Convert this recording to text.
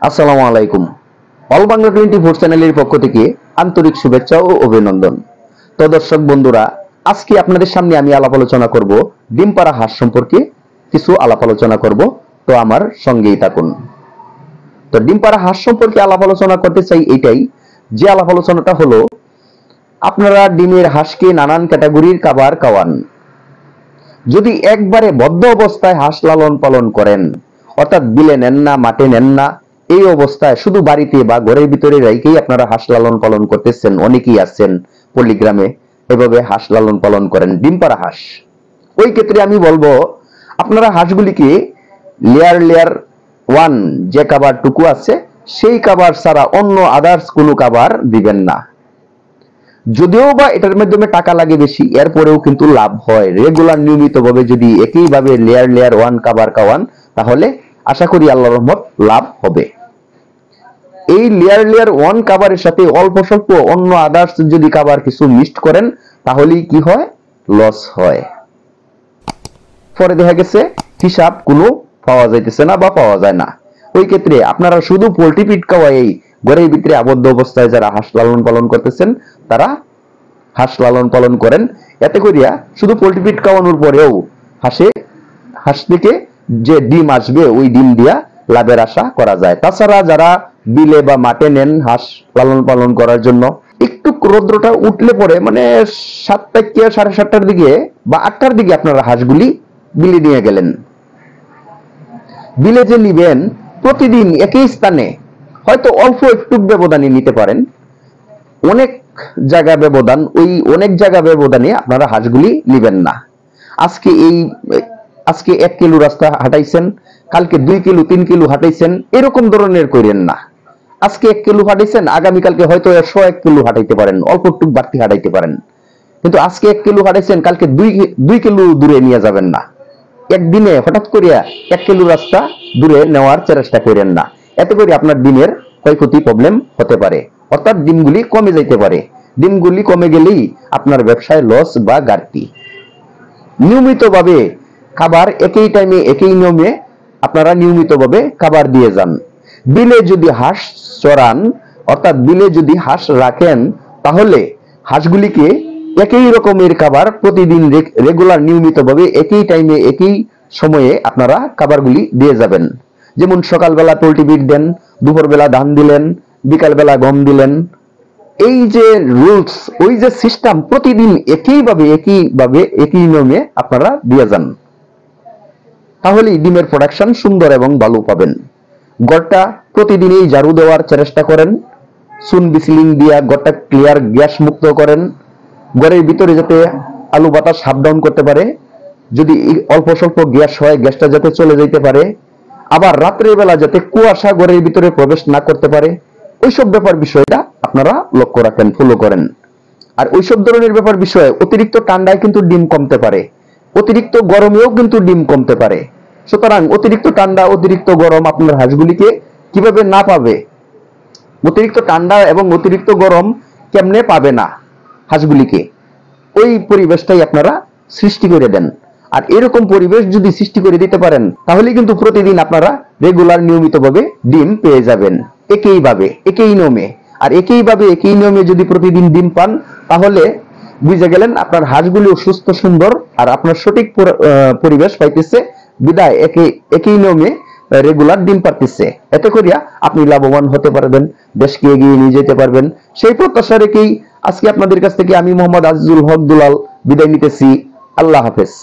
আসসালামু আলাইকুম। অল বাংলা 24 চ্যানেলের পক্ষ থেকে আন্তরিক শুভেচ্ছা ও অভিনন্দন। তো দর্শক বন্ধুরা, আজকে আপনাদের সামনে আমি আলাপ আলোচনা করব ডিম পাড়া হাঁস সম্পর্কে কিছু আলাপ আলোচনা করব। তো আমার সঙ্গেই থাকুন। তো ডিম পাড়া হাঁস সম্পর্কে আলাপ আলোচনা করতে চাই এটাই যে আলাপ আলোচনাটা হলো, আপনারা ডিমের হাঁসকে নানান ক্যাটাগরির খাবার খাওয়ান। যদি একবারে বদ্ধ অবস্থায় হাঁস লালন পালন করেন, অর্থাৎ বিলে নেন না, মাঠে নেন না, এই অবস্থায় শুধু বাড়িতে বা ঘরের ভিতরে রেখেই আপনারা হাঁস লালন পালন করতেছেন, অনেকেই আছেন পল্লীগ্রামে এভাবে হাঁস লালন পালন করেন, ডিম পাড়া হাঁস। ওই ক্ষেত্রে আমি বলবো, আপনারা হাঁসগুলিকে লেয়ার লেয়ার ওয়ান যে খাবারটুকু আছে সেই খাবার ছাড়া অন্য আদার্স কোনো খাবার দিবেন না। যদিও বা এটার মাধ্যমে টাকা লাগে বেশি, এরপরেও কিন্তু লাভ হয়। রেগুলার নিয়মিতভাবে যদি একইভাবে লেয়ার লেয়ার ওয়ান খাবার খাওয়ান, তাহলে আশা করি আল্লাহর রহমত লাভ হবে। এই লেয়ার লেয়ার ওয়ান খাবারের সাথে অল্প স্বল্প অন্য আদার্স যদি খাবার কিছু মিক্সড করেন, তাহলেই কি হয়? লস হয়। পরে দেখা গেছে হিসাব কোনো পাওয়া যাইতেছে না বা পাওয়া যায় না। ওই ক্ষেত্রে আপনারা শুধু পোল্ট্রি ফিড খাওয়াই ঘরের ভিতরে আবদ্ধ অবস্থায় যারা হাঁস লালন পালন করতেছেন, তারা হাঁস লালন পালন করেন। এতে করিয়া শুধু পোল্ট্রি ফিড খাওয়ানোর পরেও হাঁস থেকে যে ডিম আসবে, ওই ডিম দিয়া লাভের আশা করা যায়। তাছাড়া যারা বিলে বা মাঠে নেন হাঁস লালন পালন করার জন্য, একটু রৌদ্রটা উঠলে পরে মানে 7টা থেকে 7:30টার দিকে বা 8টার দিকে আপনারা হাঁসগুলি বিলে নিয়ে গেলেন। বিলে যে নিবেন, প্রতিদিন একই স্থানে হয়তো অল্প একটু ব্যবধানে নিতে পারেন। অনেক জায়গা ব্যবধান, ওই অনেক জায়গা ব্যবধানে আপনারা হাঁসগুলি নিবেন না। আজকে 1 কিলো রাস্তা হাঁটাইছেন, কালকে 2 কিলো 3 কিলো হাঁটাইছেন, এরকম ধরনের করেন না। আজকে 1 কিলো হাঁটাইছেন, আগামীকালকে হয়তো 101 কিলো হাঁটাইতে পারেন, অল্প একটু বাড়তি হাঁটাইতে পারেন। কিন্তু আজকে 1 কিলো হাঁটাইছেন, কালকে 2 কিলো দূরে নিয়ে যাবেন না। একদিনে হঠাৎ করিয়া 1 কিলো রাস্তা দূরে নেওয়ার চেষ্টা করেন না। এতে করে আপনার ডিমের ক্ষয়ক্ষতি প্রবলেম হতে পারে, অর্থাৎ ডিমগুলি কমে যাইতে পারে। ডিমগুলি কমে গেলেই আপনার ব্যবসায় লস বা ঘাটতি। নিয়মিতভাবে খাবার একই টাইমে একই নিয়মে আপনারা নিয়মিতভাবে খাবার দিয়ে যান। বিলে যদি হাঁস চড়ান, অর্থাৎ বিলে যদি হাঁস রাখেন, তাহলে হাঁসগুলিকে একই রকমের খাবার প্রতিদিন রেগুলার নিয়মিতভাবে একই টাইমে একই সময়ে আপনারা খাবারগুলি দিয়ে যাবেন। যেমন সকালবেলা পোল্ট্রি ফিড দেন, দুপুরবেলা ধান দিলেন, বিকালবেলা গম দিলেন। এই যে রুলস, ওই যে সিস্টেম, প্রতিদিন একইভাবে একই নিয়মে আপনারা দিয়ে যান, তাহলেই ডিমের প্রোডাকশন সুন্দর এবং ভালো পাবেন। গড়টা প্রতিদিনই ঝাড়ু দেওয়ার চেষ্টা করেন, চুন বিসিলিং দিয়া গড়টা ক্লিয়ার গ্যাস মুক্ত করেন। ঘরের ভিতরে যাতে আলু বাতাস সাপ ডাউন করতে পারে, যদি অল্প স্বল্প গ্যাস হয় গ্যাসটা যাতে চলে যেতে পারে। আবার রাত্রের বেলা যাতে কুয়াশা ঘরের ভিতরে প্রবেশ না করতে পারে, ওইসব ব্যাপার বিষয়টা আপনারা লক্ষ্য রাখেন, ফলো করেন। আর ওইসব ধরনের ব্যাপার বিষয়ে অতিরিক্ত ঠান্ডায় কিন্তু ডিম কমতে পারে, অতিরিক্ত গরমেও কিন্তু ডিম কমতে পারে। সুতরাং অতিরিক্ত ঠান্ডা অতিরিক্ত গরম আপনার হাঁসগুলিকে কিভাবে না পাবে, অতিরিক্ত ঠান্ডা এবং অতিরিক্ত গরম কেমনে পাবে না হাঁসগুলিকে, ওই পরিবেশটাই আপনারা সৃষ্টি করে দেন। আর এরকম পরিবেশ যদি সৃষ্টি করে দিতে পারেন, তাহলে কিন্তু প্রতিদিন আপনারা রেগুলার নিয়মিতভাবে ডিম পেয়ে যাবেন, একইভাবে একই নিয়মে। আর একইভাবে একই নিয়মে যদি প্রতিদিন ডিম পান, তাহলে বুঝে গেলেন আপনার হাঁসগুলিও সুস্থ সুন্দর আর আপনার সঠিক পরিবেশ পাইতেছে, বিদায় একই নিয়মে রেগুলার ডিম পারতেছে। এতে করিয়া আপনি লাভবান হতে পারবেন, দেশকে এগিয়ে নিয়ে যেতে পারবেন। সেই প্রত্যাশা রেখেই আজকে আপনাদের কাছ থেকে আমি মোহাম্মদ আজিজুল হক দুলাল বিদায় নিতেছি। আল্লাহ হাফেজ।